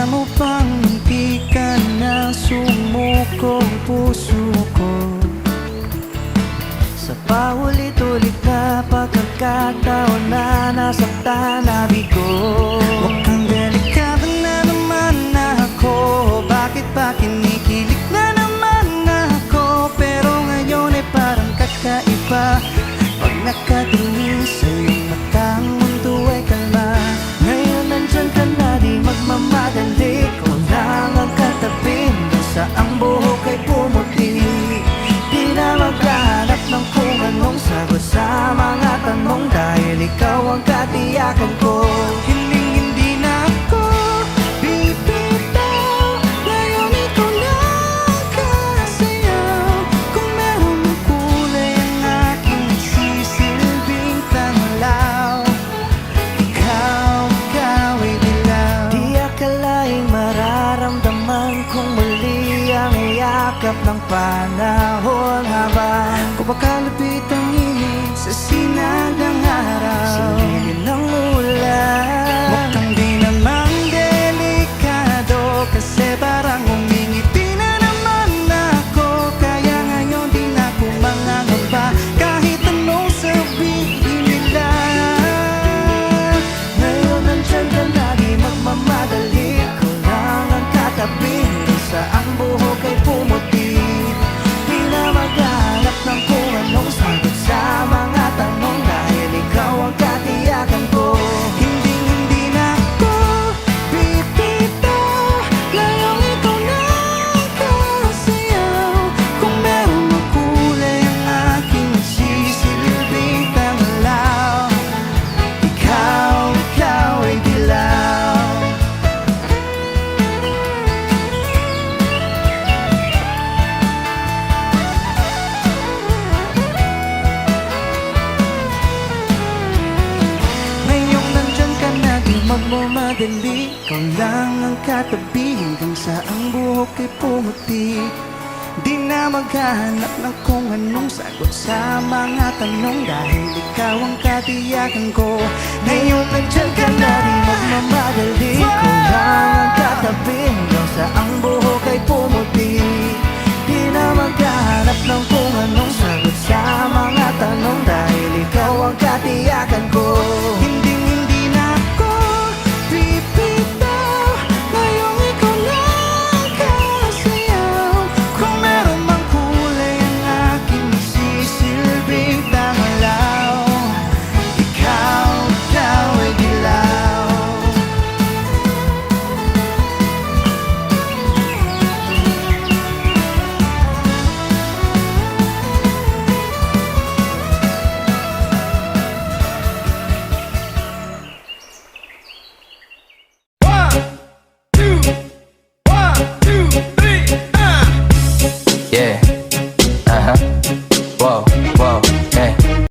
mo bang di ka na sumuko puso ko? Sa paulit-ulit na pagkakataon na nasaktan na bigo. Mukhang delikado na naman ako. Bakit ba kinikilig na naman ako? Pero ngayon ay parang kakaiba. Pag nakatingin sa iyong mata, ang mundo ay kalma. Ngayon nandyan ka na, di magmamadali. Ko lang ang katabi hanggang sa ang buhok ay pumuti. Di na maghanap ng kung anong sagot sa mga tanong, dahil ikaw ang katiyakan ko. Hindi na ako bibitaw. Ngayon ikaw lang kasayaw. Kung meron ng kulay ang aking nagsisilbing tanglaw, ikaw ay dilaw. Di akalaing mararamdaman kung muli ang yakap ng panahon, habang kumakalapit ang init sa sinag ng araw, sa lilim ng ulan. Mukhang di naman delikado, kasi parang umingiti na naman ako. Kaya ngayon di na ako mangangamba kahit anong sabihin nila. Ngayon nandyan ka na, di magmamadali. Ko lang ang katabi hanggang sa ang buhok ay pumuti. Di na maghanap ng kung anong sagot sa mga tanong, dahil ikaw ang katiyakan ko. Hindi na ako bibitaw. Ngayong ikaw na ang kasayaw. Kung meron ng kulay ang aking nagsisilbing tanglaw, ikaw ay dilaw. Ngayong nandyan ka na, di magmamadali. Ikaw lang ang katabi hanggang sa ang buhok ay pumuti. Di na maghanap ng kung anong sagot sa mga tanong, dahil ikaw ang katiyakan ko. Ngayon nandyan